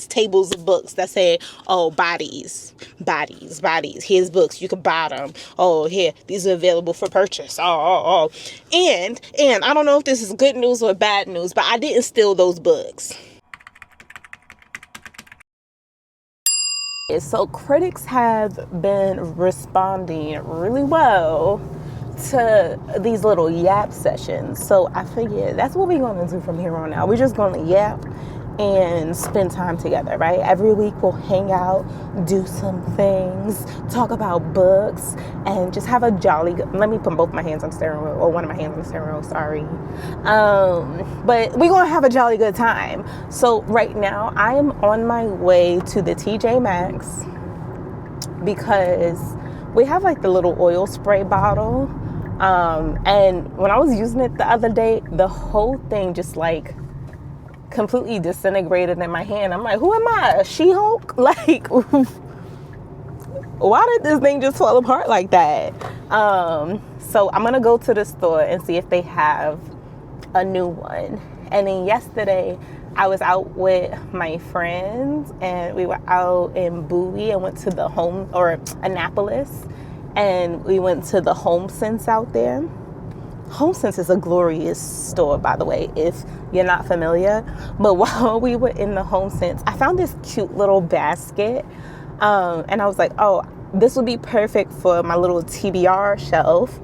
tables of books that say, oh, bodies, here's books, you can buy them, oh, here, these are available for purchase, oh. And I don't know if this is good news or bad news, but I didn't steal those books. So critics have been responding really well to these little yap sessions. So I figured that's what we're going to do from here on out. We're just going to yap and spend time together, right? Every week we'll hang out, do some things, talk about books, and just have a jolly good... Let me put both my hands on the steering wheel, or one of my hands on the steering wheel, sorry. But we're going to have a jolly good time. So right now I am on my way to the TJ Maxx because we have like the little oil spray bottle. And when I was using it the other day, the whole thing just like completely disintegrated in my hand. I'm like, who am I? A She-Hulk? Like, why did this thing just fall apart like that? So I'm gonna go to the store and see if they have a new one. And then yesterday I was out with my friends and we were out in Bowie and went to the Annapolis, and we went to the HomeSense out there. HomeSense is a glorious store, by the way, if you're not familiar. But while we were in the HomeSense, I found this cute little basket. And I was like, oh, this would be perfect for my little TBR shelf.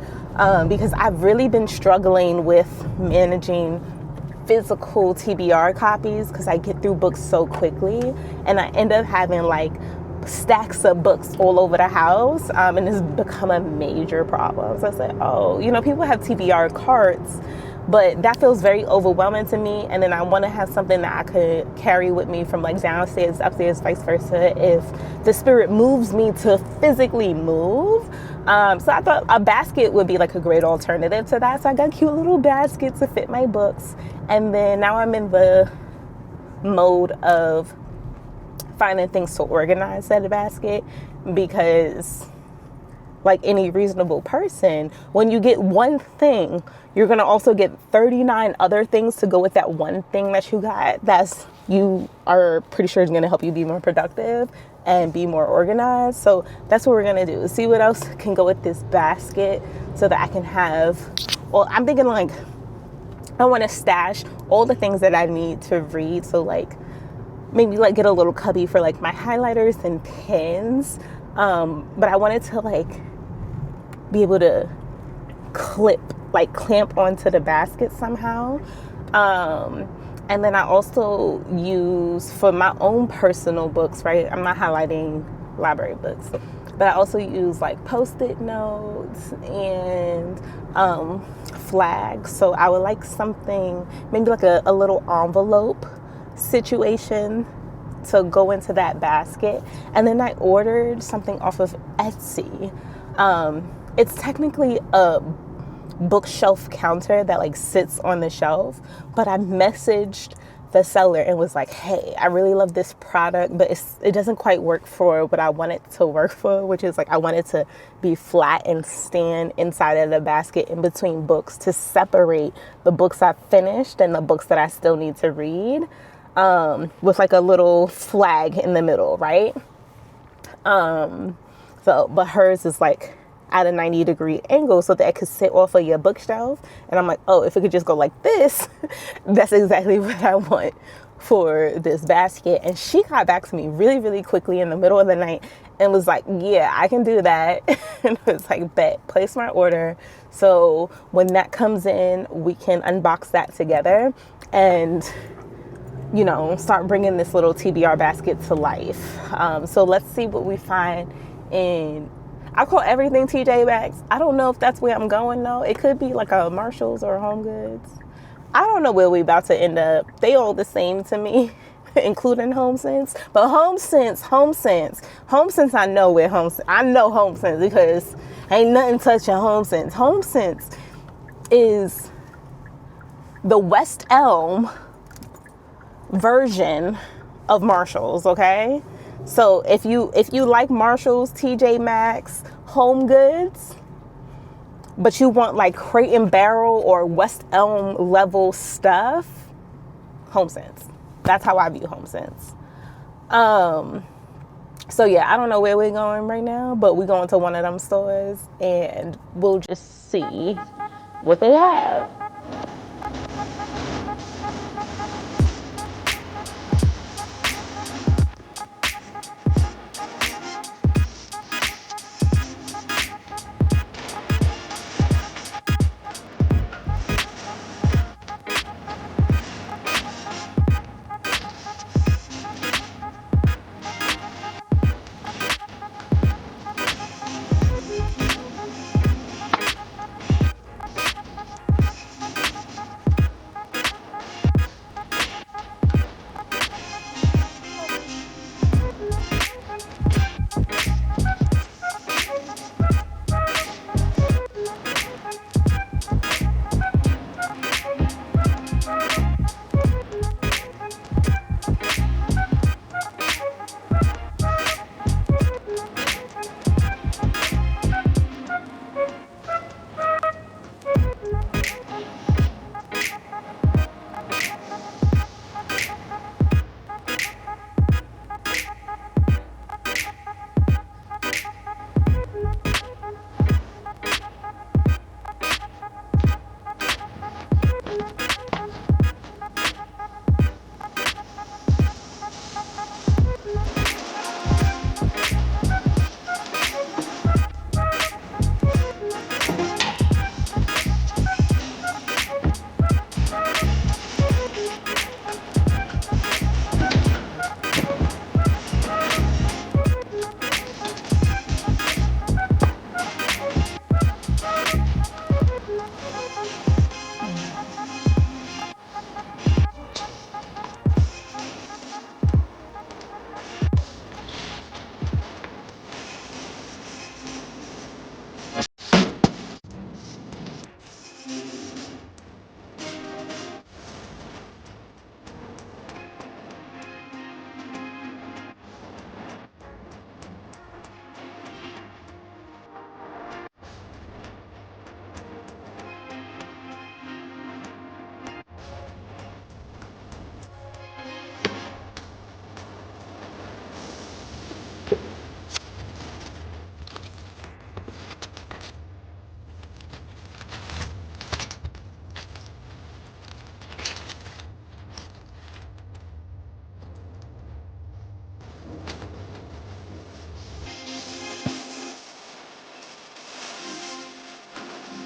Because I've really been struggling with managing physical TBR copies because I get through books so quickly. And I end up having like stacks of books all over the house, and it's become a major problem. So I said, oh, people have TBR carts, but that feels very overwhelming to me. And then I want to have something that I could carry with me from like downstairs, upstairs, vice versa, if the spirit moves me to physically move. So I thought a basket would be like a great alternative to that. So I got a cute little basket to fit my books. And then now I'm in the mode of finding things to organize that basket, because like any reasonable person, when you get one thing, you're going to also get 39 other things to go with that one thing that you got. You are pretty sure is going to help you be more productive and be more organized. So that's what we're going to do. See what else can go with this basket so that I can I'm thinking like, I want to stash all the things that I need to read. So like, maybe like get a little cubby for like my highlighters and pens. But I wanted to like be able to clamp onto the basket somehow. And then I also use for my own personal books, right? I'm not highlighting library books, but I also use like Post-it notes and flags. So I would like something, maybe like a little envelope situation to go into that basket. And then I ordered something off of Etsy. It's technically a bookshelf counter that like sits on the shelf, but I messaged the seller and was like, hey, I really love this product, but it doesn't quite work for what I want it to work for, which is like I want it to be flat and stand inside of the basket in between books to separate the books I've finished and the books that I still need to read. With like a little flag in the middle, right? But hers is like at a 90-degree angle so that it could sit off of your bookshelf. And I'm like, oh, if it could just go like this, that's exactly what I want for this basket. And she got back to me really, really quickly in the middle of the night and was like, yeah, I can do that. And it was like, bet, place my order. So when that comes in, we can unbox that together and start bringing this little TBR basket to life. So let's see what we find in, I call everything TJ Maxx. I don't know if that's where I'm going though. It could be like a Marshalls or a Home Goods. I don't know where we about to end up. They all the same to me, including HomeSense. But HomeSense, I know where I know HomeSense because ain't nothing touching HomeSense. HomeSense is the West Elm version of Marshalls, okay? So if you like Marshalls, TJ Maxx, Home Goods, but you want like Crate and Barrel or West Elm level stuff, HomeSense. That's how I view HomeSense. So yeah, I don't know where we're going right now, but we're going to one of them stores and we'll just see what they have.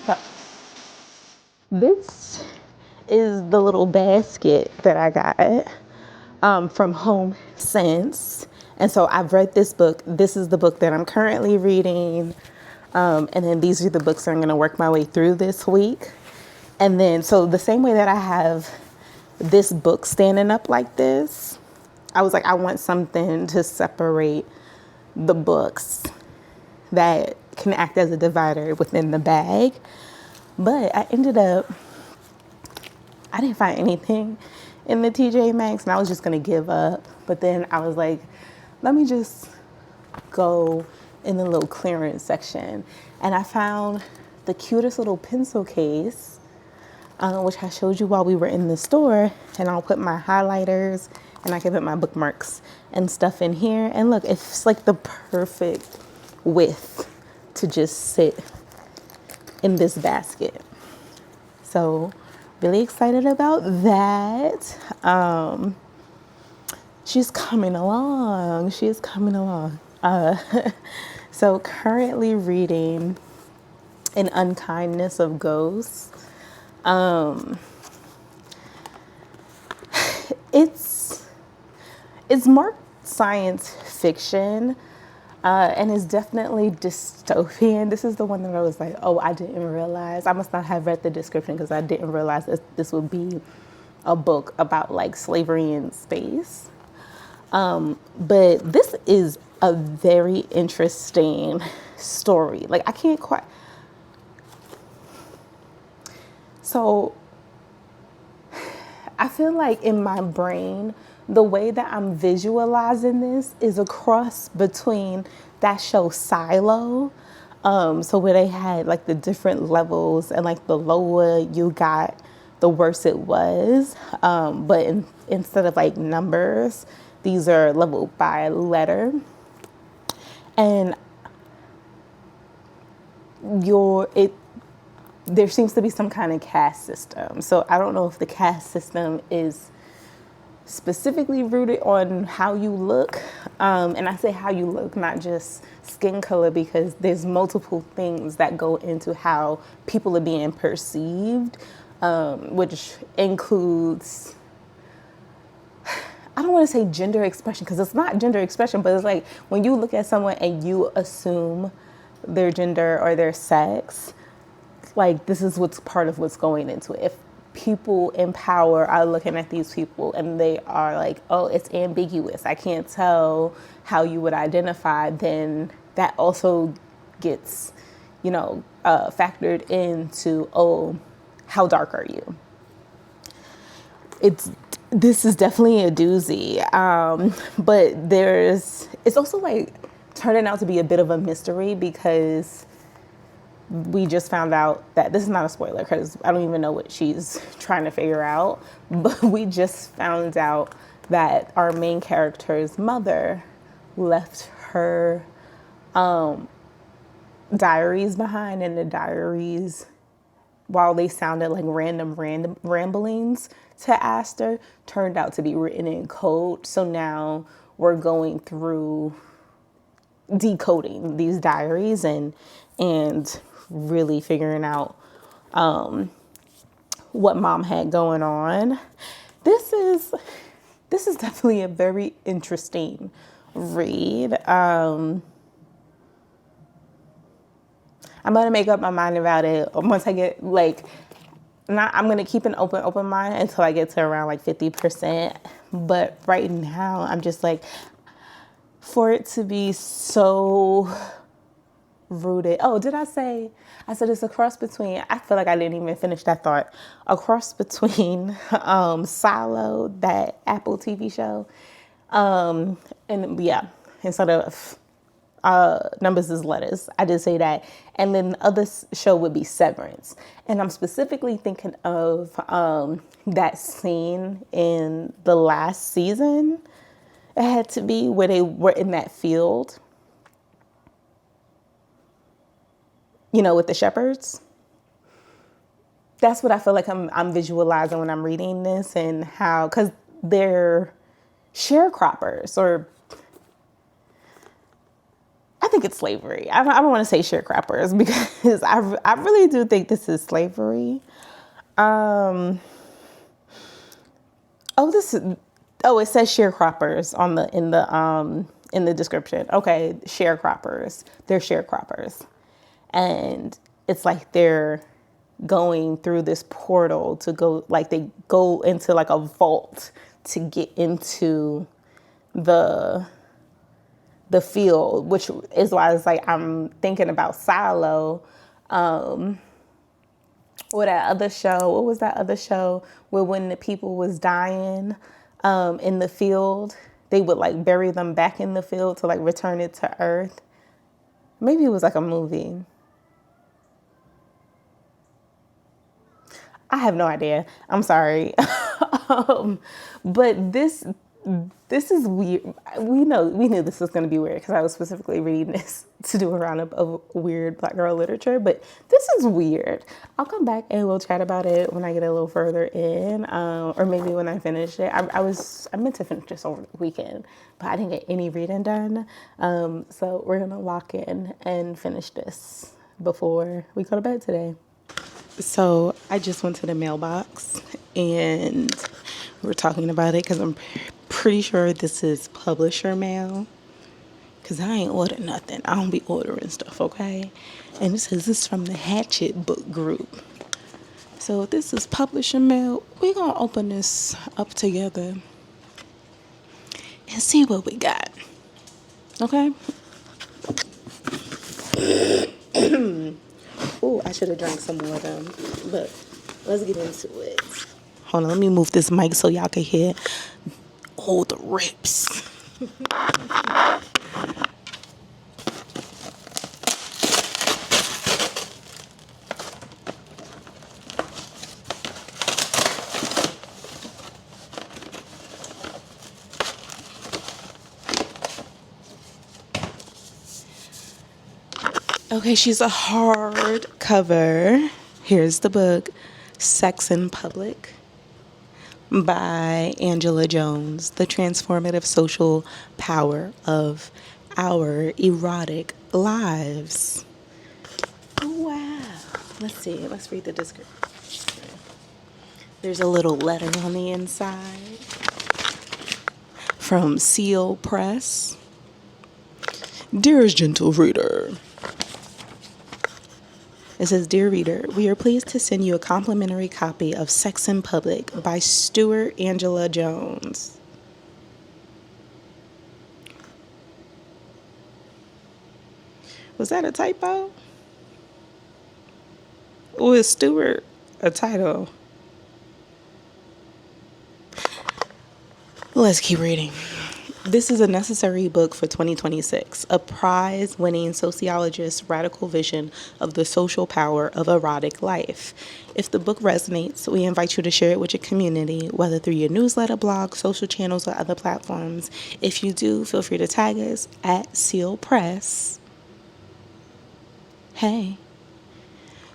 So this is the little basket that I got from Home Sense. And so I've read this book. This is the book that I'm currently reading. And then these are the books that I'm going to work my way through this week. And then, so the same way that I have this book standing up like this, I was like, I want something to separate the books that can act as a divider within the bag. But I didn't find anything in the TJ Maxx and I was just going to give up. But then I was like, let me just go in the little clearance section. And I found the cutest little pencil case, which I showed you while we were in the store. And I'll put my highlighters and I can put my bookmarks and stuff in here. And look, it's like the perfect width to just sit in this basket. So really excited about that. She's coming along. She is coming along. So currently reading An Unkindness of Ghosts. It's more science fiction, and it's definitely dystopian. This is the one that I was like, oh, I didn't realize. I must not have read the description because I didn't realize that this would be a book about like slavery in space. But this is a very interesting story. Like I can't quite. So I feel like in my brain, the way that I'm visualizing this is a cross between that show Silo. So where they had like the different levels and like the lower you got, the worse it was. But instead of like numbers, These are leveled by letter. And there seems to be some kind of caste system. So I don't know if the caste system is specifically rooted on how you look. And I say how you look, not just skin color, because there's multiple things that go into how people are being perceived, which includes, I don't want to say gender expression, because it's not gender expression, but it's like when you look at someone and you assume their gender or their sex, like this is what's part of what's going into it. If people in power are looking at these people and they are like, oh, it's ambiguous, I can't tell how you would identify, then that also gets, factored into, oh, how dark are you? This is definitely a doozy, but it's also like turning out to be a bit of a mystery, because we just found out that this is not a spoiler because I don't even know what she's trying to figure out, but we just found out that our main character's mother left her diaries behind, and the diaries, while they sounded like random ramblings to Aster, turned out to be written in code. So now we're going through decoding these diaries and really figuring out what mom had going on. This is definitely a very interesting read. I'm gonna make up my mind about it once I get I'm gonna keep an open mind until I get to around 50%. But right now I'm just like, for it to be so rooted. Oh, did I said it's a cross between, I feel like I didn't even finish that thought. A cross between Silo, that Apple TV show, and yeah, instead of numbers is letters. I did say that. And then the other show would be Severance. And I'm specifically thinking of that scene in the last season. It had to be where they were in that field, with the shepherds. That's what I feel like I'm visualizing when I'm reading this, and how, because they're sharecroppers, or I think it's slavery. I don't want to say sharecroppers because I really do think this is slavery. It says sharecroppers in the description. Okay, sharecroppers. They're sharecroppers. And it's like they're going through this portal to go, they go into a vault to get into the field, which is why it's like I'm thinking about Silo. What was that other show where when the people was dying in the field, they would bury them back in the field to return it to Earth? Maybe it was a movie. I have no idea. I'm sorry. But this is weird. We knew this was going to be weird because I was specifically reading this to do a roundup of weird Black girl literature. But this is weird. I'll come back and we'll chat about it when I get a little further in, or maybe when I finish it. I meant to finish this over the weekend, but I didn't get any reading done. So we're gonna lock in and finish this before we go to bed today. So I just went to the mailbox and we're talking about it because I'm pretty sure this is publisher mail, because I ain't ordered nothing. I don't be ordering stuff, okay? And it says this is from the Hatchet Book Group. So if this is publisher mail, we're going to open this up together and see what we got, okay? Oh, I should have drank some more of them. But let's get into it. Hold on, let me move this mic so y'all can hear all the rips. Okay, she's a hardcover. Here's the book, Sex in Public by Angela Jones, The Transformative Social Power of Our Erotic Lives. Oh, wow. Let's see. Let's read the description. There's a little letter on the inside from Seal Press. Dearest gentle reader, it says, Dear reader, we are pleased to send you a complimentary copy of Sex in Public by Stuart Angela Jones. Was that a typo? Or is Stuart a title? Let's keep reading. This is a necessary book for 2026, a prize-winning sociologist's radical vision of the social power of erotic life. If the book resonates, we invite you to share it with your community, whether through your newsletter, blog, social channels, or other platforms. If you do, feel free to tag us at Seal Press. Hey.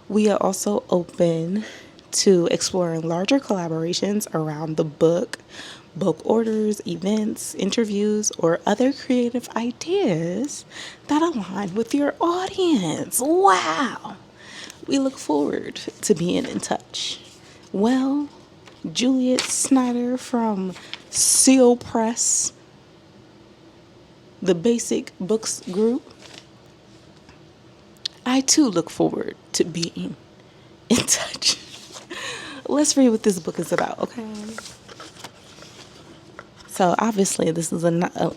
We are also open to exploring larger collaborations around the book orders, events, interviews, or other creative ideas that align with your audience. Wow! We look forward to being in touch. Well, Juliet Snyder from Seal Press, the Basic Books Group, I too look forward to being in touch. Let's read what this book is about, okay? So obviously this is a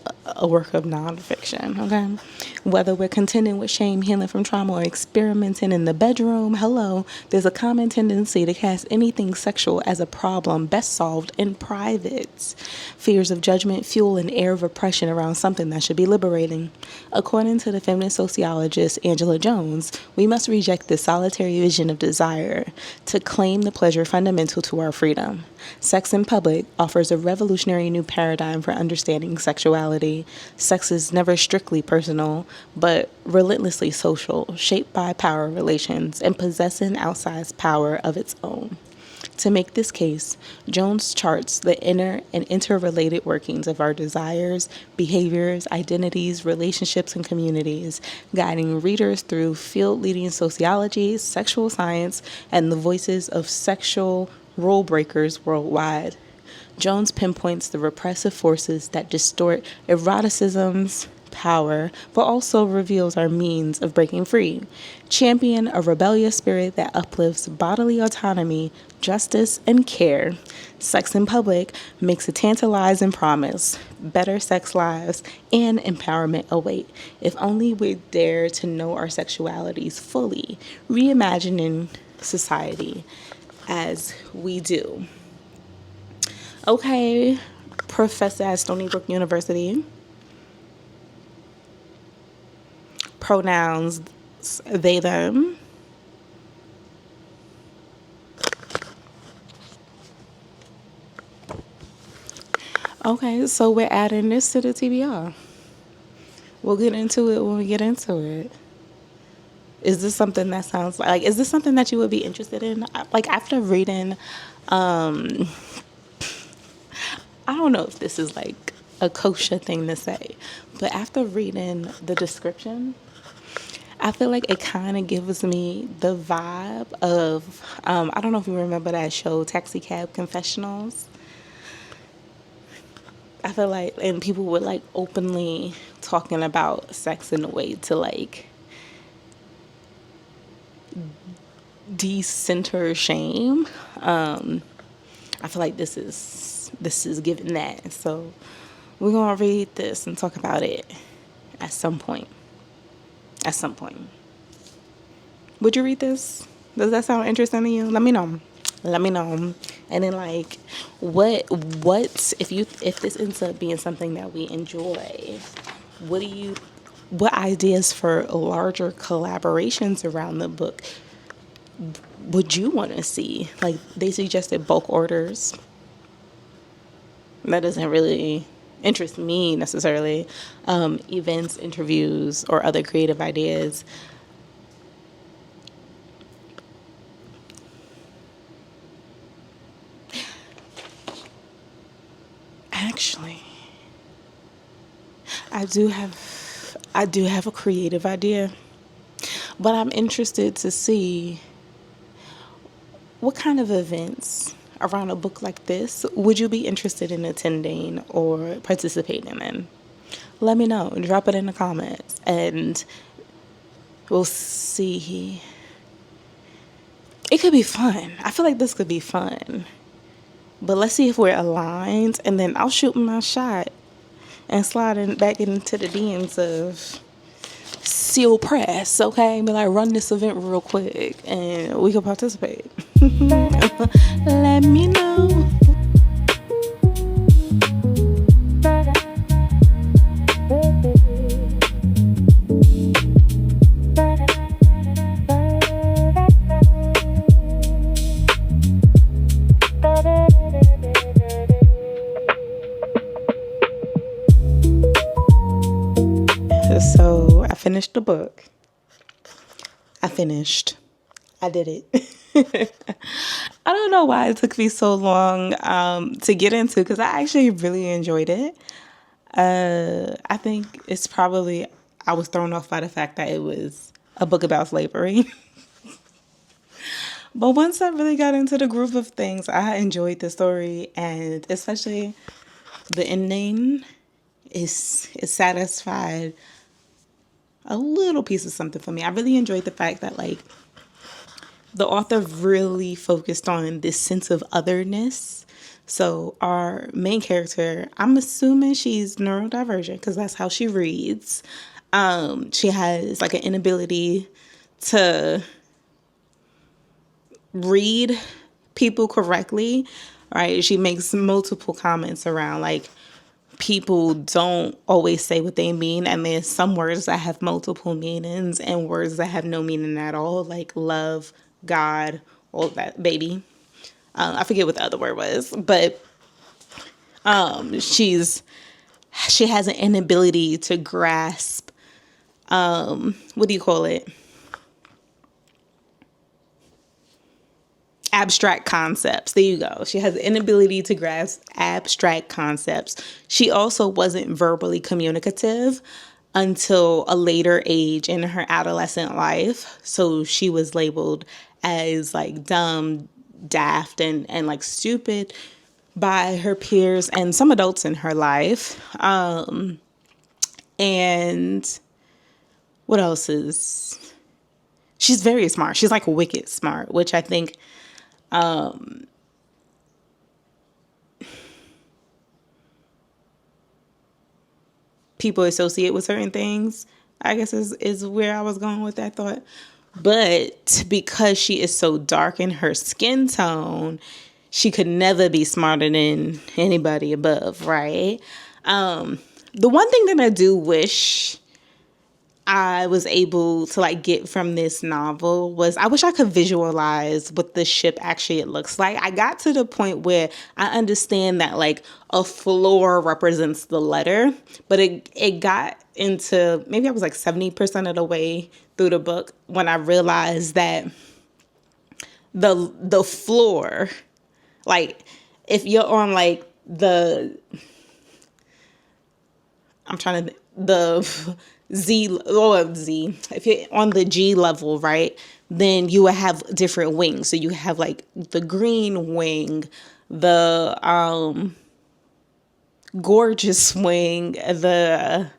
work of nonfiction, okay? Whether we're contending with shame, healing from trauma, or experimenting in the bedroom, hello, there's a common tendency to cast anything sexual as a problem best solved in private. Fears of judgment fuel an air of oppression around something that should be liberating. According to the feminist sociologist Angela Jones, we must reject this solitary vision of desire to claim the pleasure fundamental to our freedom. Sex in Public offers a revolutionary new paradigm for understanding sexuality. Sex is never strictly personal, but relentlessly social, shaped by power relations and possessing outsized power of its own. To make this case, Jones charts the inner and interrelated workings of our desires, behaviors, identities, relationships, and communities, guiding readers through field-leading sociology, sexual science, and the voices of sexual rule breakers worldwide. Jones pinpoints the repressive forces that distort eroticism's power, but also reveals our means of breaking free. Champion a rebellious spirit that uplifts bodily autonomy, justice, and care. Sex in Public makes a tantalizing promise. Better sex lives and empowerment await. If only we dare to know our sexualities fully, reimagining society as we do. Okay, professor at Stony Brook University. Pronouns, they, them. Okay, so we're adding this to the TBR. We'll get into it when we get into it. Is this something that sounds like, is this something that you would be interested in? Like, after reading, I don't know if this is like a kosher thing to say, but after reading the description, I feel like it kind of gives me the vibe of, I don't know if you remember that show, Taxi Cab Confessionals. I feel like, and people were like openly talking about sex in a way to like de-center shame. I feel like this is giving that. So we're gonna read this and talk about it at some point. At some point. Would you read this? Does that sound interesting to you? Let me know. And then like what if this ends up being something that we enjoy, what ideas for larger collaborations around the book would you want to see? Like, they suggested bulk orders. That doesn't really interest me necessarily. Events, interviews, or other creative ideas. I do have a creative idea, but I'm interested to see what kind of events around a book like this would you be interested in attending or participating in? Let me know. Drop it in the comments and we'll see. It could be fun. I feel like this could be fun. But let's see if we're aligned, and then I'll shoot my shot and slide back into the DMs of Seal Press, okay? Be like, run this event real quick, and we can participate. Let me know. So I finished the book. I did it. I don't know why it took me so long to get into, because I actually really enjoyed it. I think it's probably, I was thrown off by the fact that it was a book about slavery. But once I really got into the groove of things, I enjoyed the story, and especially the ending is satisfied a little piece of something for me. I really enjoyed the fact that, like, the author really focused on this sense of otherness. So our main character, I'm assuming she's neurodivergent because that's how she reads. She has like an inability to read people correctly, right? She makes multiple comments around like, people don't always say what they mean, and there's some words that have multiple meanings and words that have no meaning at all, like love, God, all that, baby. I forget what the other word was, but she has an inability to grasp, what do you call it? Abstract concepts. There you go. She has the inability to grasp abstract concepts. She also wasn't verbally communicative until a later age in her adolescent life. So she was labeled as like dumb, daft, and like stupid by her peers and some adults in her life. And what else is... She's very smart. She's like wicked smart, which I think people associate with certain things, I guess is where I was going with that thought. But because she is so dark in her skin tone, she could never be smarter than anybody above, right? The one thing that I do wish I was able to like get from this novel was, I wish I could visualize what the ship actually it looks like. I got to the point where I understand that like a floor represents the letter, but it got into, maybe I was like 70% of the way through the book when I realized that the floor, like if you're on like the if you're on the G level, right, then you will have different wings. So you have like the green wing, the gorgeous wing, the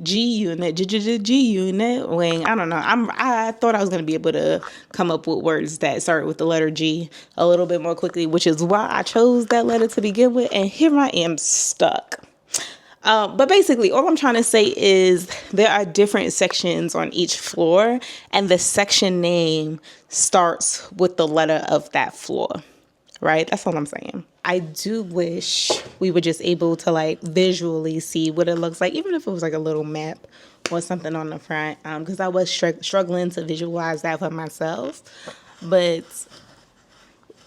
G unit wing. I don't know. I thought I was gonna be able to come up with words that start with the letter G a little bit more quickly, which is why I chose that letter to begin with, and here I am stuck. But basically, all I'm trying to say is there are different sections on each floor, and the section name starts with the letter of that floor, right? That's all I'm saying. I do wish we were just able to like visually see what it looks like, even if it was like a little map or something on the front, because I was struggling to visualize that for myself. But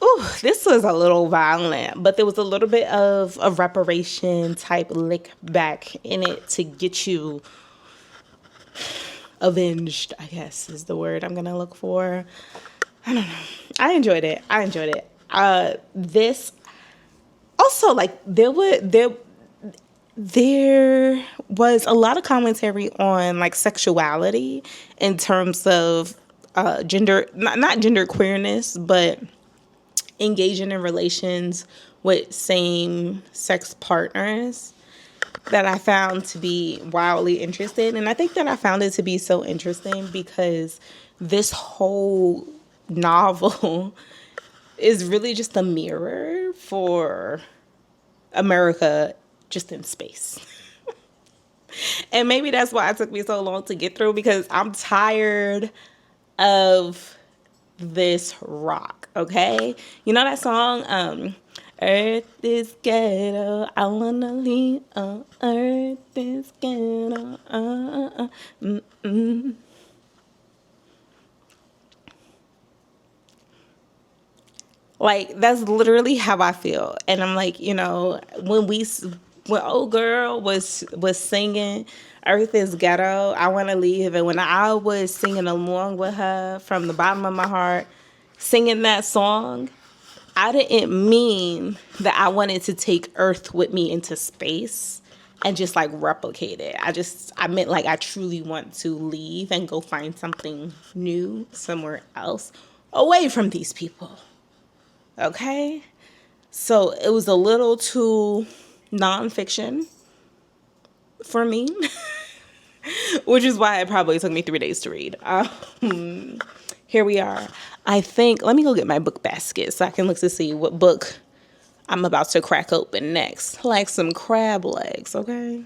ooh, this was a little violent, but there was a little bit of a reparation type lick back in it to get you avenged, I guess is the word I'm going to look for. I don't know. I enjoyed it. This also, like, there was a lot of commentary on like sexuality in terms of gender, not gender queerness, but engaging in relations with same sex partners that I found to be wildly interesting. And I think that I found it to be so interesting because this whole novel is really just a mirror for America just in space. And maybe that's why it took me so long to get through, because I'm tired of this rock, okay? You know that song, Earth is ghetto, I wanna leave on Earth is ghetto, Like, that's literally how I feel. And I'm like, when old girl was singing Earth is Ghetto, I Want to Leave, and when I was singing along with her from the bottom of my heart, singing that song, I didn't mean that I wanted to take Earth with me into space and just like replicate it. I meant like I truly want to leave and go find something new somewhere else away from these people. Okay? So it was a little too nonfiction for me, which is why it probably took me 3 days to read. Here we are. I think, let me go get my book basket so I can look to see what book I'm about to crack open next. Like some crab legs, okay?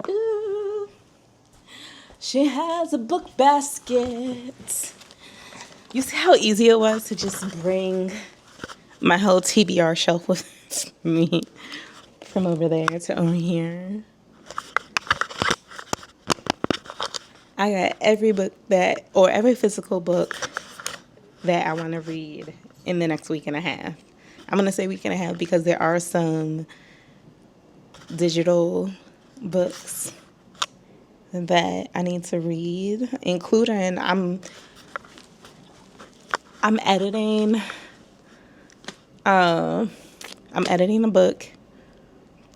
Ooh. She has a book basket. You see how easy it was to just bring my whole TBR shelf with me from over there to over here. I got every book every physical book that I want to read in the next week and a half. I'm going to say week and a half because there are some digital books that I need to read, including I'm editing I'm editing a book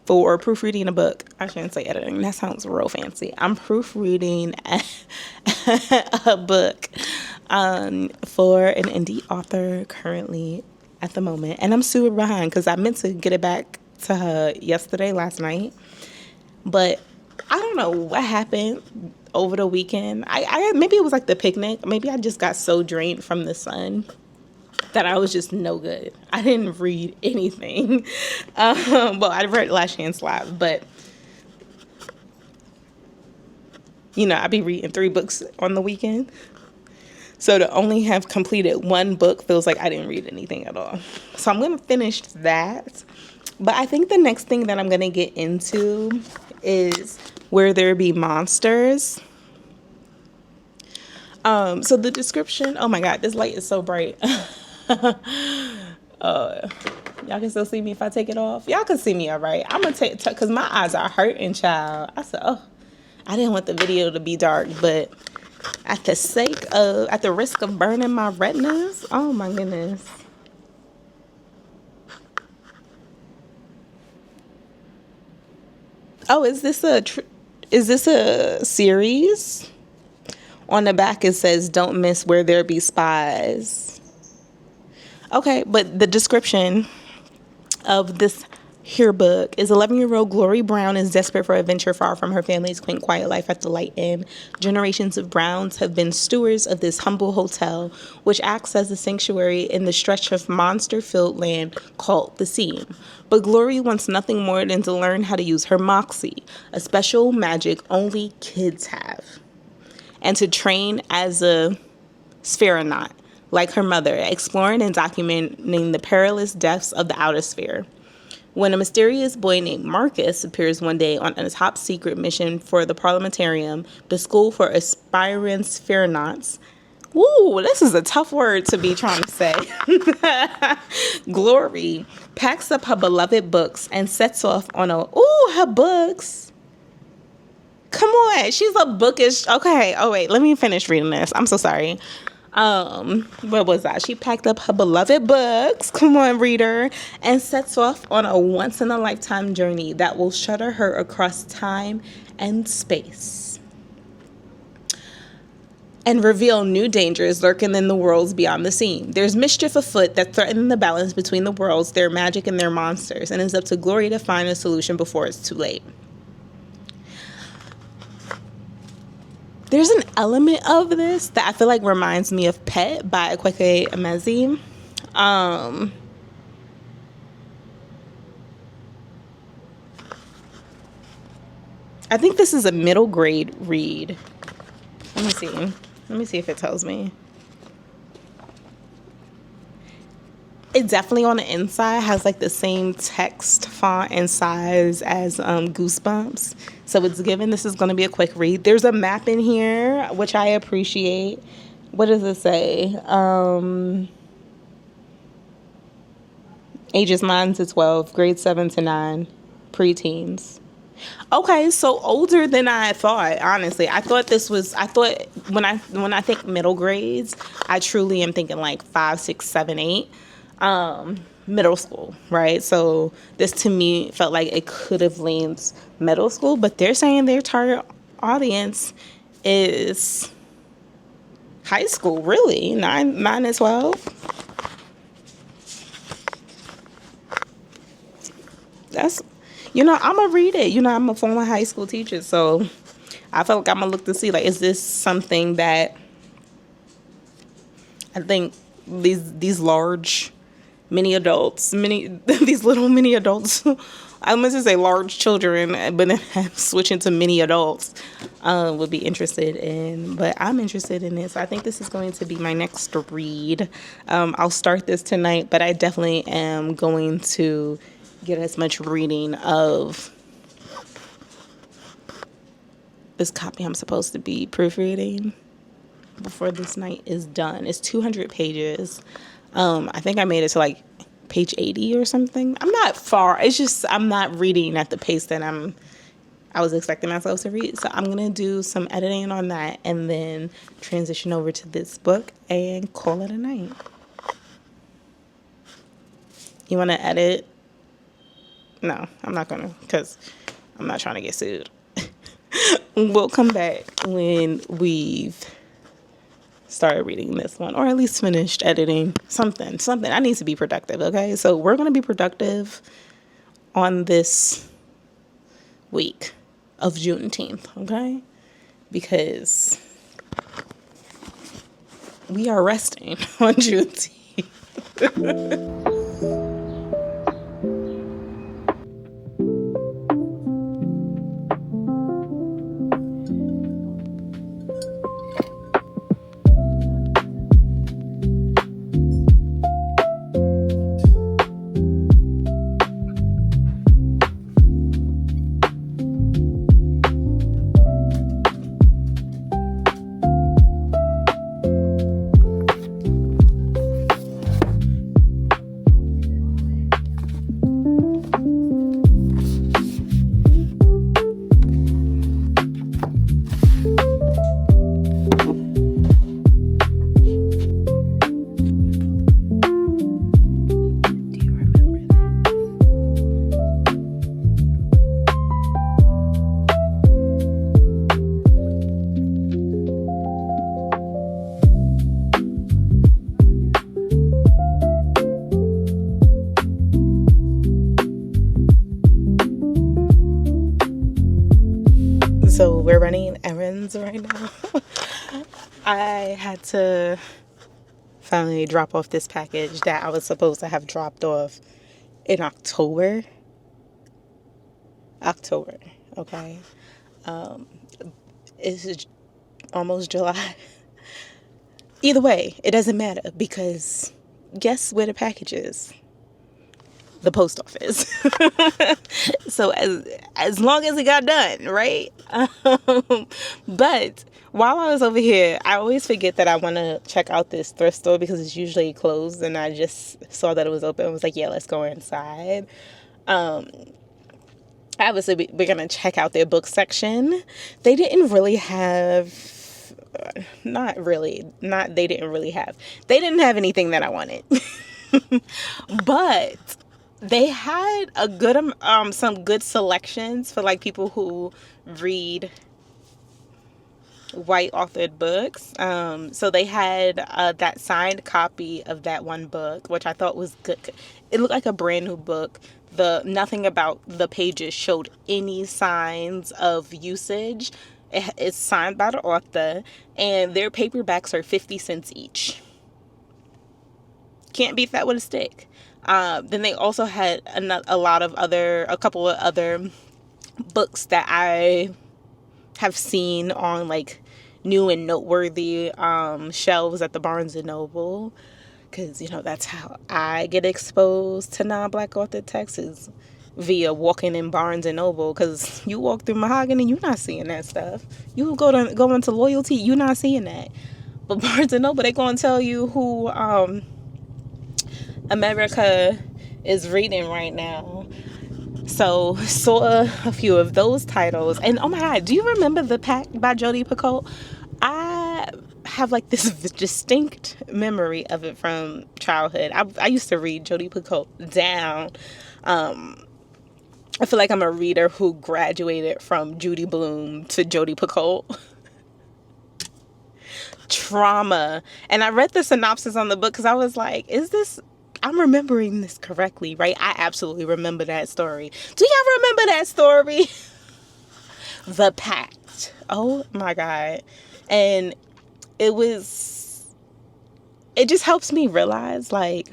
for proofreading a book. I shouldn't say editing. That sounds real fancy. I'm proofreading a book for an indie author currently at the moment. And I'm super behind because I meant to get it back to her last night. But I don't know what happened over the weekend. I maybe it was like the picnic. Maybe I just got so drained from the sun that I was just no good. I didn't read anything. Well, I read Last Chance Live, but I be reading 3 books on the weekend. So to only have completed 1 book feels like I didn't read anything at all. So I'm going to finish that. But I think the next thing that I'm going to get into is Where There Be Monsters. So the description, oh my God, this light is so bright. Y'all can still see me if I take it off. Y'all can see me all right. I'm gonna take, because my eyes are hurting, child. I said, I didn't want the video to be dark, but at the risk of burning my retinas, oh my goodness. Oh, is this a series? On the back it says, "Don't miss Where There Be Spies." Okay, but the description of this here book is 11-year-old Glory Brown is desperate for adventure far from her family's quaint, quiet life at the Light Inn. Generations of Browns have been stewards of this humble hotel, which acts as a sanctuary in the stretch of monster-filled land called the Seam. But Glory wants nothing more than to learn how to use her moxie, a special magic only kids have, and to train as a spheronaut, like her mother, exploring and documenting the perilous depths of the outer sphere. When a mysterious boy named Marcus appears one day on a top-secret mission for the Parliamentarium, the school for aspiring spheronauts. Woo, this is a tough word to be trying to say. Glory packs up her beloved books and sets off on her books. Come on. She's a bookish. Okay. Oh, wait. Let me finish reading this. I'm so sorry. What was that? She packed up her beloved books, come on, reader, and sets off on a once-in-a-lifetime journey that will shuttle her across time and space and reveal new dangers lurking in the worlds beyond the scene. There's mischief afoot that threaten the balance between the worlds, their magic and their monsters, and it's up to Glory to find a solution before it's too late. There's an element of this that I feel like reminds me of Pet by Kweke Emezi. I think this is a middle grade read. Let me see. Let me see if it tells me. It definitely on the inside has like the same text font and size as Goosebumps. So it's given this is going to be a quick read. There's a map in here, which I appreciate. What does it say? Ages 9 to 12, grade 7 to 9, preteens. Okay, so older than I thought, honestly. I thought when I think middle grades, I truly am thinking like 5, 6, 7, 8. Middle school, right? So this to me felt like it could have leaned middle school, but they're saying their target audience is high school, really. 9 to 12. That's, I'm gonna read it. I'm a former high school teacher, so I felt like I'm gonna look to see, like, is this something that I think these large mini adults, these little mini adults, I must say large children, but then switching to mini adults, would be interested in. But I'm interested in this. I think this is going to be my next read. I'll start this tonight, but I definitely am going to get as much reading of this copy I'm supposed to be proofreading before this night is done. It's 200 pages. I think I made it to like page 80 or something. I'm not far. It's just I'm not reading at the pace that I was expecting myself to read. So I'm gonna do some editing on that and then transition over to this book and call it a night. You want to edit? No, I'm not gonna, because I'm not trying to get sued. We'll come back when we've started reading this one, or at least finished editing something. I need to be productive, okay? So we're going to be productive on this week of Juneteenth, okay? Because we are resting on Juneteenth. So we're running errands right now. I had to finally drop off this package that I was supposed to have dropped off in October, okay? It's almost July. Either way, it doesn't matter, because guess where the package is? The post office. So as long as it got done, right? But while I was over here, I always forget that I want to check out this thrift store because it's usually closed, and I just saw that it was open. I was like, yeah, let's go inside. obviously we're gonna check out their book section. They didn't really have, they didn't have anything that I wanted. But they had a good some good selections for like people who read white authored books. So they had that signed copy of that one book, which I thought was good. It looked like a brand new book. Nothing about the pages showed any signs of usage. It's signed by the author, and their paperbacks are 50 cents each. Can't beat that with a stick. Then they also had a couple of other books that I have seen on like new and noteworthy shelves at the Barnes and Noble, because that's how I get exposed to non-black authored texts, via walking in Barnes and Noble. Because you walk through Mahogany, you're not seeing that stuff. You go into Loyalty, you're not seeing that. But Barnes and Noble, they gonna tell you who America is reading right now. So saw a few of those titles, and oh my god, do you remember The Pact by Jodi Picoult? I have like this distinct memory of it from childhood. I used to read Jodi Picoult down. I feel like I'm a reader who graduated from Judy Blume to Jodi Picoult. Trauma. And I read the synopsis on the book because I was like, I'm remembering this correctly, right? I absolutely remember that story. Do y'all remember that story? The Pact. Oh my God. And it just helps me realize, like,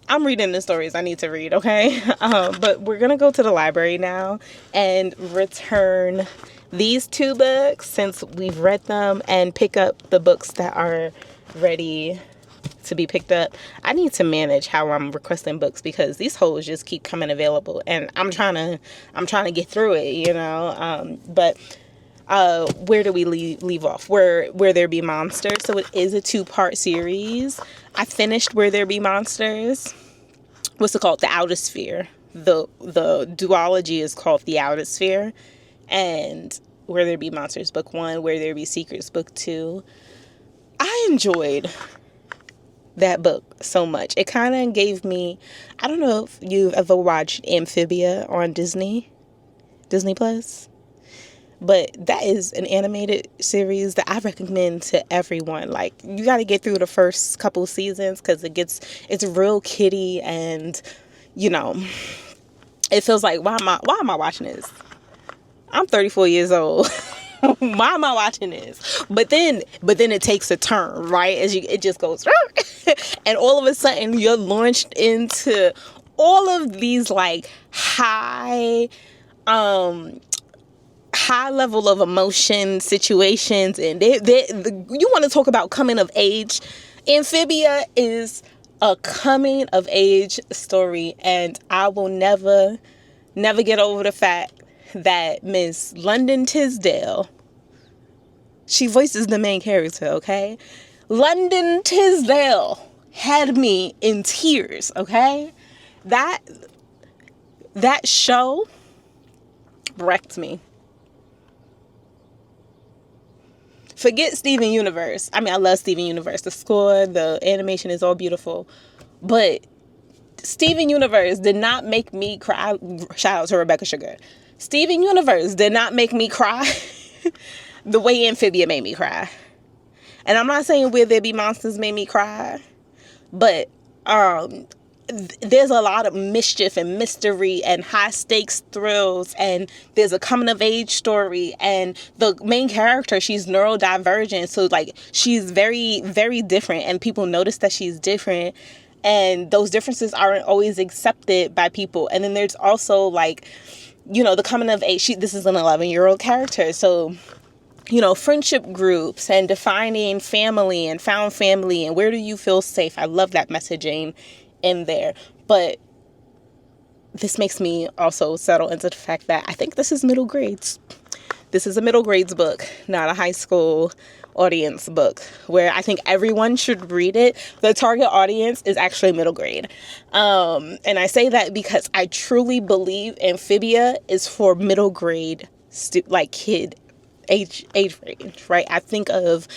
I'm reading the stories I need to read, okay? But we're going to go to the library now and return these two books since we've read them, and pick up the books that are ready to be picked up. I need to manage how I'm requesting books because these holes just keep coming available, and I'm trying to get through it, but where do we leave off? Where There Be Monsters. So it is a 2-part series. I finished Where There Be Monsters. What's it called? The Outer Sphere. The duology is called The Outer Sphere. And Where There Be Monsters, book 1, Where There Be Secrets, book 2. I enjoyed that book so much. It kind of gave me, I don't know if you've ever watched Amphibia on Disney Plus, but that is an animated series that I recommend to everyone. Like, you got to get through the first couple seasons because it's real kiddie, and it feels like, why am I watching this? I'm 34 years old. Why am I watching this? But then it takes a turn, right? It just goes, and all of a sudden you're launched into all of these like high level of emotion situations, and you want to talk about coming of age. Amphibia is a coming of age story, and I will never get over the fact that Miss London Tisdale, she voices the main character, okay? London Tisdale had me in tears, okay? That show wrecked me. Forget Steven Universe. I mean, I love Steven Universe. The score, the animation is all beautiful. But Steven Universe did not make me cry. Shout out to Rebecca Sugar. Steven Universe did not make me cry the way Amphibia made me cry. And I'm not saying Where There Be Monsters made me cry, but there's a lot of mischief and mystery and high stakes thrills, and there's a coming of age story, and the main character, she's neurodivergent, so like she's very, very different, and people notice that she's different, and those differences aren't always accepted by people. And then there's also like, the coming of age. This is an 11-year-old character, so friendship groups and defining family and found family and where do you feel safe. I love that messaging in there. But this makes me also settle into the fact that I think this is middle grades. This is a middle grades book, not a high school audience book, where I think everyone should read it. The target audience is actually middle grade. And I say that because I truly believe Amphibia is for middle grade, kid age range, right? I think of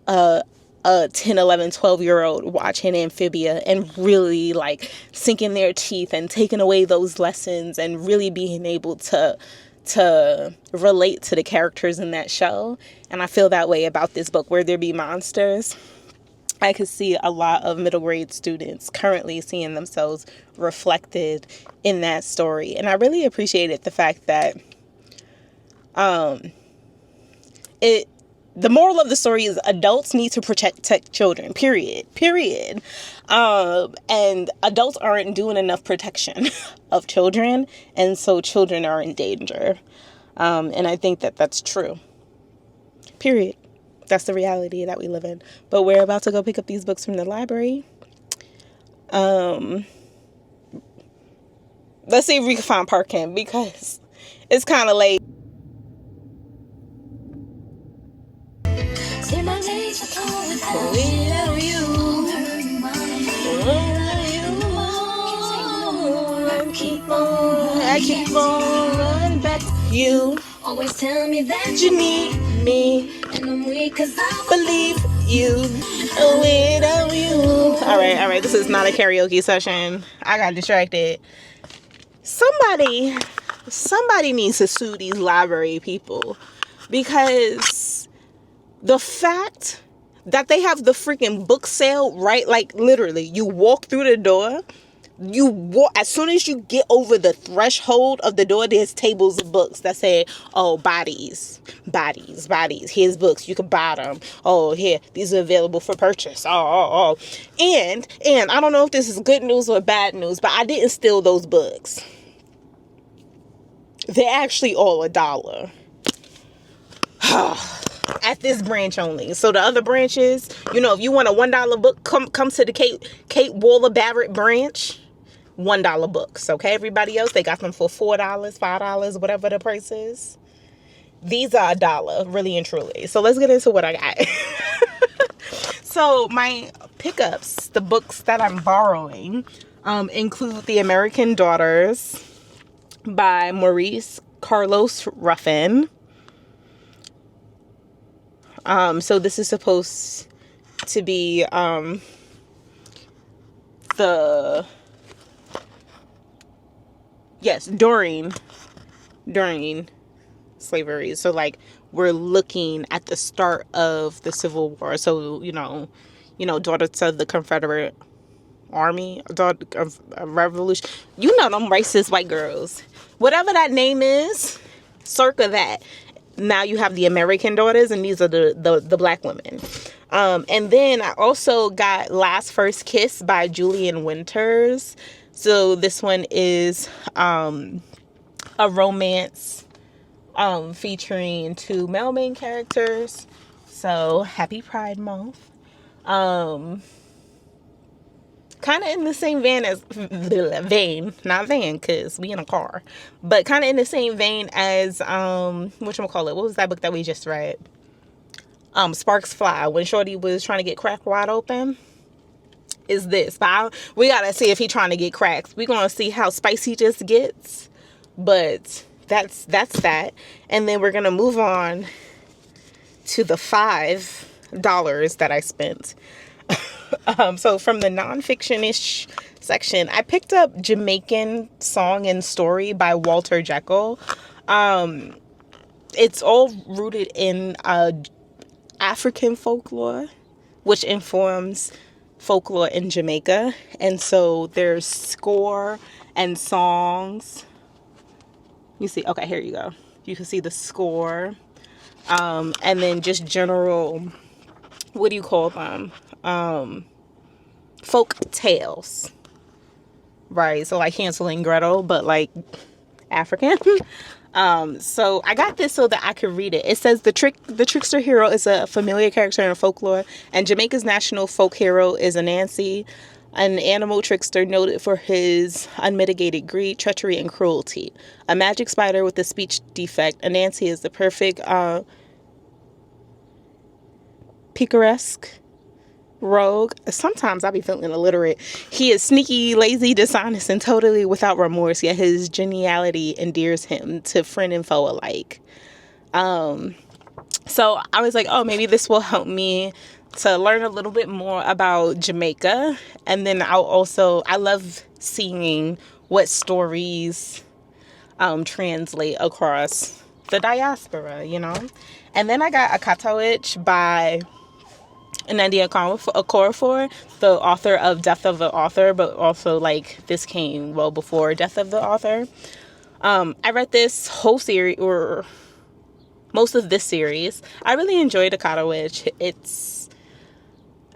a 10, 11, 12-year-old watching Amphibia and really like sinking their teeth and taking away those lessons and really being able to relate to the characters in that show. And I feel that way about this book, Where There Be Monsters. I could see a lot of middle grade students currently seeing themselves reflected in that story. And I really appreciated the fact that the moral of the story is adults need to protect children, period. And adults aren't doing enough protection of children. And so children are in danger. And I think that that's true. Period. That's the reality that we live in. But we're about to go pick up these books from the library. Let's see if we can find parking because it's kind of late. I keep on running back to you. Always tell me that you need me, and I'm weak 'cause I believe you. Without you. All right. This is not a karaoke session. I got distracted. Somebody needs to sue these library people because the fact that they have the freaking book sale, right? Like literally, you walk through the door. As soon as you get over the threshold of the door, there's tables of books that say, oh, bodies. Here's books. You can buy them. Oh, here, these are available for purchase. Oh. And I don't know if this is good news or bad news, but I didn't steal those books. They're actually all $1. At this branch only. So the other branches, if you want a $1 book, come to the Kate Waller Barrett branch. $1 books. Okay, everybody else, they got them for $4, $5, whatever the price is. These are $1, really and truly. So let's get into what I got. So my pickups, the books that I'm borrowing, include The American Daughters by Maurice Carlos Ruffin. So this is supposed to be during slavery. So like we're looking at the start of the Civil War. So daughters of the Confederate Army, daughter of Revolution. Them racist white girls, whatever that name is, circa that. Now you have The American Daughters, and these are the black women. And then I also got Last First Kiss by Julian Winters. So this one is a romance featuring two male main characters. So happy Pride Month. Kind of in the same vein, because we in a car, but kind of in the same vein as whatchamacallit, what was that book that we just read? Sparks Fly, when Shorty was trying to get cracked wide open, is this. But we gotta see if he trying to get cracked. We gonna see how spicy just gets, but that's that. And then we're gonna move on to the $5 that I spent. So from the nonfiction-ish section, I picked up Jamaican Song and Story by Walter Jekyll. It's all rooted in African folklore, which informs folklore in Jamaica. And so there's score and songs. You see, okay, here you go. You can see the score. And then just general, what do you call them? Folk tales, right? So like Hansel and Gretel, but like African. So I got this so that I could read it. It says the trickster hero is a familiar character in folklore, and Jamaica's national folk hero is Anansi. an animal trickster noted for his unmitigated greed, treachery, and cruelty. A magic spider with a speech defect, Anansi is the perfect picaresque rogue. Sometimes I be feeling illiterate. He is sneaky, lazy, dishonest, and totally without remorse, yet his geniality endears him to friend and foe alike. So I was like, oh, maybe this will help me to learn a little bit more about Jamaica. And then I love seeing what stories translate across the diaspora, you know. And then I got A Katawich by Nnedi Okorafor, the author of Death of the Author, but also like this came well before Death of the Author. I read this whole series, or most of this series. I really enjoyed A Katawich.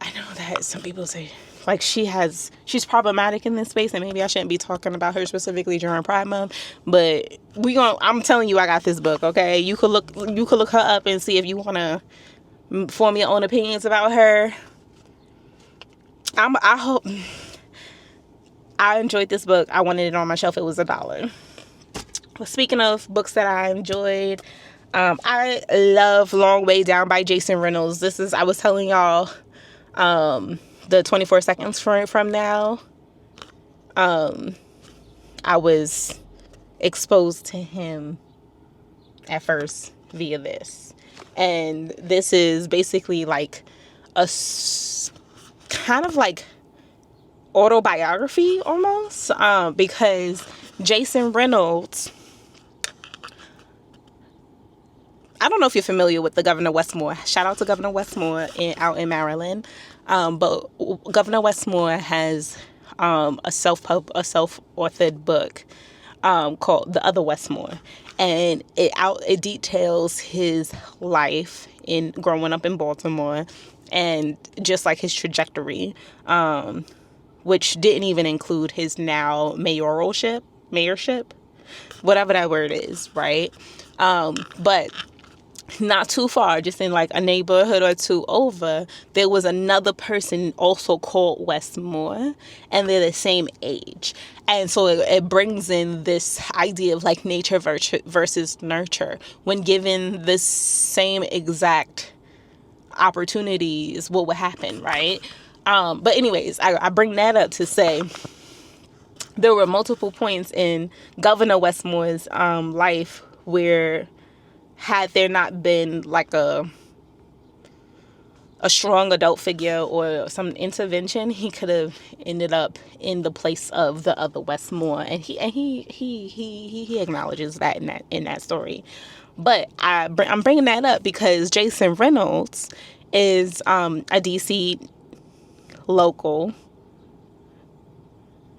I know that some people say like she's problematic in this space, and maybe I shouldn't be talking about her specifically during Pride Month, but I'm telling you, I got this book, okay? You could look her up and see if you want to form your own opinions about her. I hope I enjoyed this book. I wanted it on my shelf. It was $1. Well, speaking of books that I enjoyed, I love Long Way Down by Jason Reynolds. I was telling y'all the 24 seconds from now. I was exposed to him at first via this. And this is basically like a kind of like autobiography almost, because Jason Reynolds, I don't know if you're familiar with the Governor Westmore. Shout out to Governor Westmore out in Maryland. But Governor Westmore has a self-authored book called The Other Westmore, and it details his life in growing up in Baltimore, and just like his trajectory, which didn't even include his now mayorship, whatever that word is, right? But not too far, just in like a neighborhood or two over, there was another person also called Westmore, and they're the same age. And so it brings in this idea of like nature versus nurture. When given the same exact opportunities, what would happen, right? But anyways, I bring that up to say there were multiple points in Governor Westmore's life where, had there not been like a strong adult figure or some intervention, he could have ended up in the place of the other Westmore, and he acknowledges that in that story. But I'm bringing that up because Jason Reynolds is a DC local.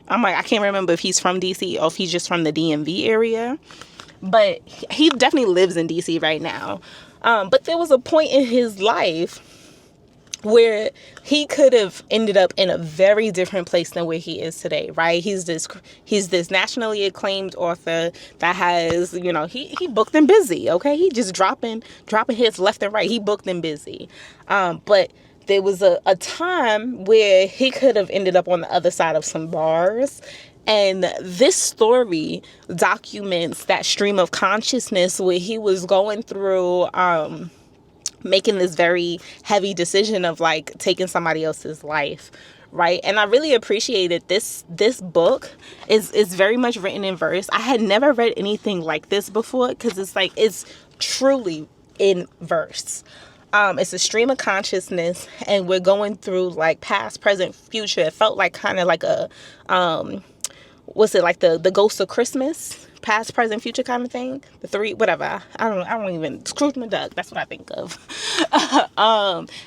I can't remember if he's from DC or if he's just from the DMV area. But he definitely lives in DC right now. But there was a point in his life where he could have ended up in a very different place than where he is today, right? He's this nationally acclaimed author that has, he booked and busy, okay? He just dropping hits left and right. He booked and busy. But there was a time where he could have ended up on the other side of some bars. And this story documents that stream of consciousness where he was going through, making this very heavy decision of like taking somebody else's life, right? And I really appreciated this book is very much written in verse. I had never read anything like this before because it's truly in verse. It's a stream of consciousness, and we're going through like past, present, future. It felt like kind of like a what's it, like the Ghost of Christmas, past, present, future kind of thing. The three, whatever. I don't even, Scrooge McDuck, that's what I think of.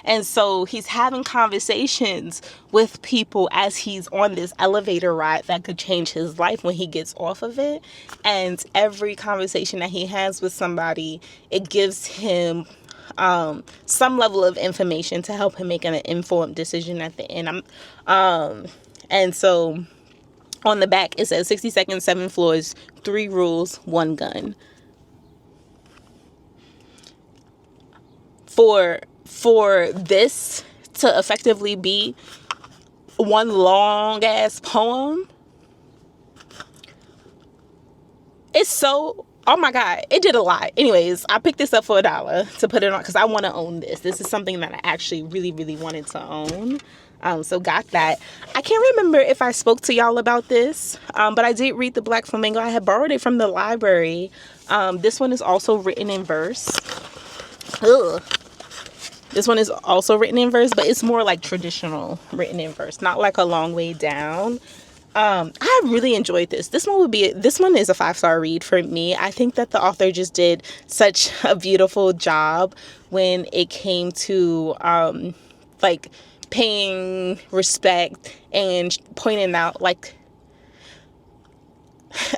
And so he's having conversations with people as he's on this elevator ride that could change his life when he gets off of it. And every conversation that he has with somebody, it gives him some level of information to help him make an informed decision at the end. And so on the back, it says 60 seconds, 7 floors, 3 rules, 1 gun. For this to effectively be one long ass poem. It's so, oh my God, it did a lot. Anyways, I picked this up for $1 to put it on because I want to own this. This is something that I actually really, really wanted to own. So got that. I can't remember if I spoke to y'all about this, but I did read The Black Flamingo. I had borrowed it from the library. This one is also written in verse. Ugh. This one is also written in verse, but it's more like traditional written in verse, not like a long way down. I really enjoyed this. This one is a 5-star read for me. I think that the author just did such a beautiful job when it came to like paying respect and pointing out like,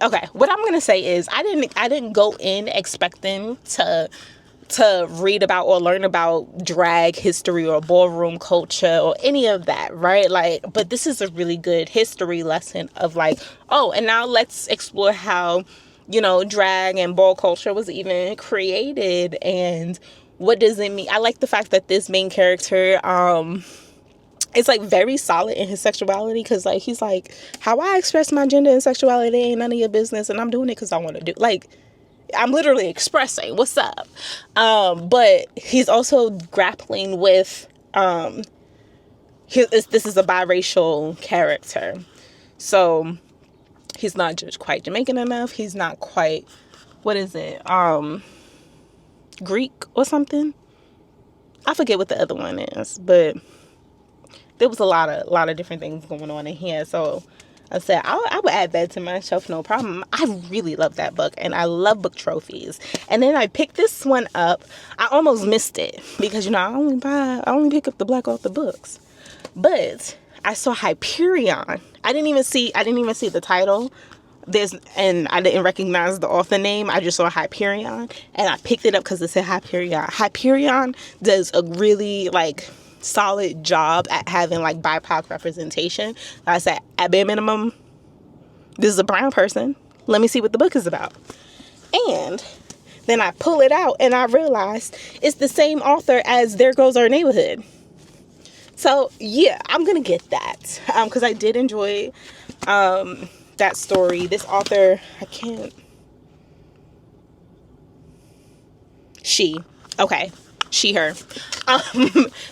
okay, what I'm gonna say is I didn't go in expecting to read about or learn about drag history or ballroom culture or any of that, right? Like, but this is a really good history lesson of like, oh, and now let's explore how, you know, drag and ball culture was even created and what does it mean. I like the fact that this main character, it's like very solid in his sexuality because like he's like, how I express my gender and sexuality ain't none of your business and I'm doing it because I want to do, like, I'm literally expressing what's up. But he's also grappling with, this is a biracial character. So he's not just quite Jamaican enough. He's not quite, what is it? Greek or something. I forget what the other one is, but there was a lot of different things going on in here. So I said, I would add that to my shelf, no problem. I really love that book, and I love book trophies. And then I picked this one up. I almost missed it because, you know, I only pick up the Black author books. But I saw Hyperion. I didn't even see the title. And I didn't recognize the author name. I just saw Hyperion, and I picked it up because it said Hyperion. Hyperion does a really like solid job at having like BIPOC representation. I said, at bare minimum, this is a brown person. Let me see what the book is about. And then I pull it out and I realized it's the same author as There Goes Our Neighborhood. So yeah, I'm gonna get that because I did enjoy that story. This author, her.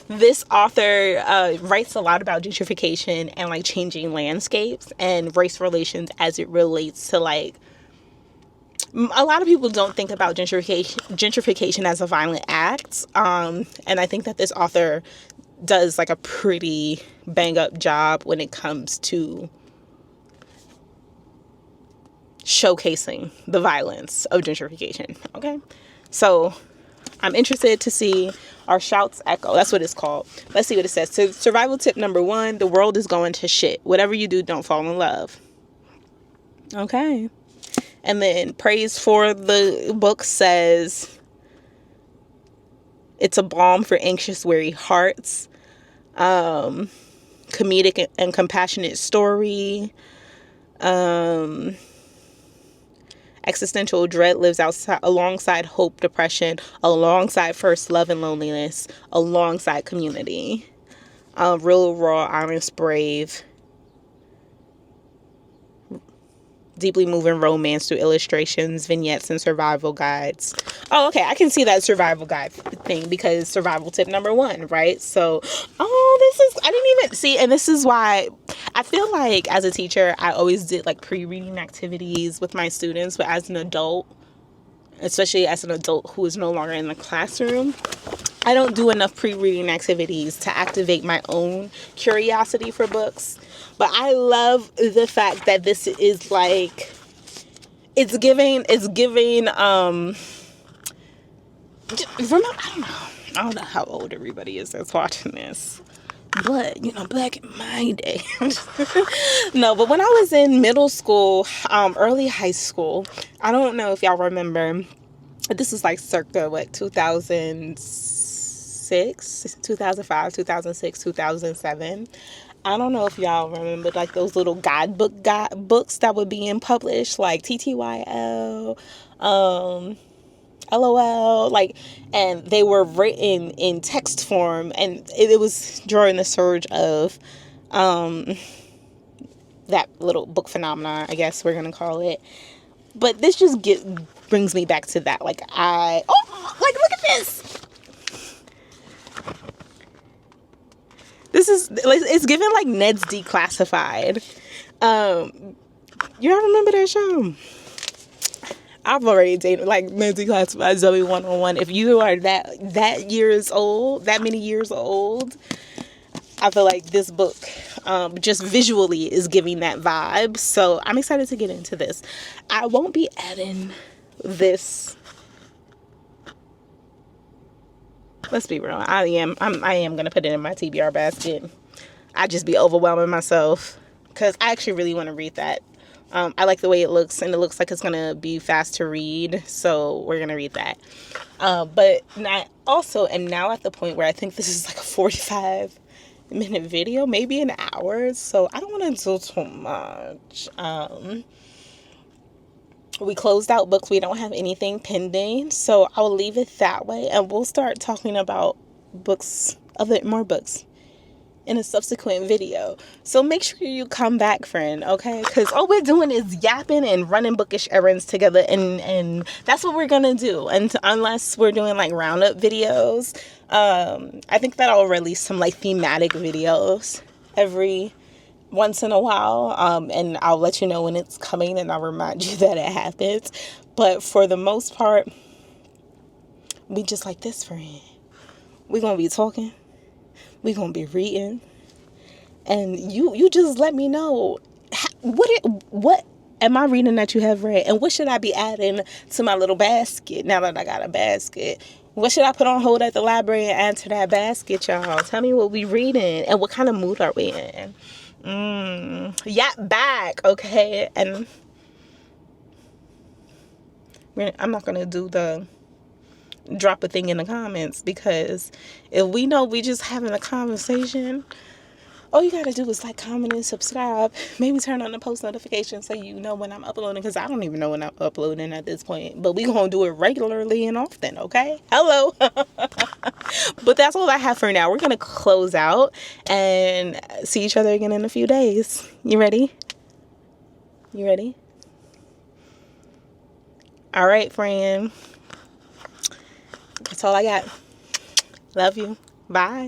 This author writes a lot about gentrification and like changing landscapes and race relations as it relates to like, a lot of people don't think about gentrification as a violent act. And I think that this author does like a pretty bang up job when it comes to showcasing the violence of gentrification. Okay. So I'm interested to see Our Shouts Echo. That's what it's called. Let's see what it says. So survival tip number 1, the world is going to shit. Whatever you do, don't fall in love. Okay. And then praise for the book says, it's a balm for anxious, weary hearts. Comedic and compassionate story. Existential dread lives alongside hope, depression, alongside first love and loneliness, alongside community. Real, raw, honest, brave. Deeply moving romance through illustrations, vignettes, and survival guides. Oh, okay. I can see that survival guide thing because survival tip number 1, right? So, I didn't even see, and this is why I feel like as a teacher, I always did like pre-reading activities with my students, but as an adult, especially as an adult who is no longer in the classroom, I don't do enough pre-reading activities to activate my own curiosity for books. But I love the fact that this is like, it's giving, I don't know how old everybody is that's watching this. But, you know, back in my day. No, but when I was in middle school, early high school, I don't know if y'all remember, this is like circa, 2006, 2005, 2006, 2007. I don't know if y'all remember like those little books that were being published, like TTYL, LOL, like, and they were written in text form, and it was during the surge of That little book phenomenon, I guess we're gonna call it. But this just brings me back to that. Like, look at this. This is, it's given like Ned's Declassified. You all remember that show? I've already dated like Ned's Declassified, Zoe 101. If you are that years old, that many years old, I feel like this book, just visually, is giving that vibe. So I'm excited to get into this. I won't be adding this. Let's be real. I am gonna put it in my TBR basket. I just be overwhelming myself because I actually really want to read that. I like the way it looks, and it looks like it's gonna be fast to read. So we're gonna read that. But I also am now at the point where I think this is like a 45-minute video, maybe an hour. So I don't want to do too much. We closed out books. We don't have anything pending, so I'll leave it that way, and we'll start talking about more books in a subsequent video. So make sure you come back, friend, okay? Because all we're doing is yapping and running Bookish errands together, and that's what we're gonna do. And unless we're doing like roundup videos, I think that I'll release some like thematic videos every once in a while, and I'll let you know when it's coming, and I'll remind you that it happens. But for the most part, we just like this, friend. We're gonna be talking, we're gonna be reading, and you just let me know what am I reading that you have read, and what should I be adding to my little basket now that I got a basket. What should I put on hold at the library and add to that basket, y'all? Tell me what we reading and what kind of mood are we in. Yap back, okay? And I'm not gonna do the drop a thing in the comments, because if we know we just having a conversation, all you gotta do is like, comment, and subscribe. Maybe turn on the post notifications so you know when I'm uploading, because I don't even know when I'm uploading at this point. But we gonna do it regularly and often, okay? Hello. But that's all I have for now. We're gonna close out and see each other again in a few days. You ready? You ready? All right, friend. That's all I got. Love you. Bye.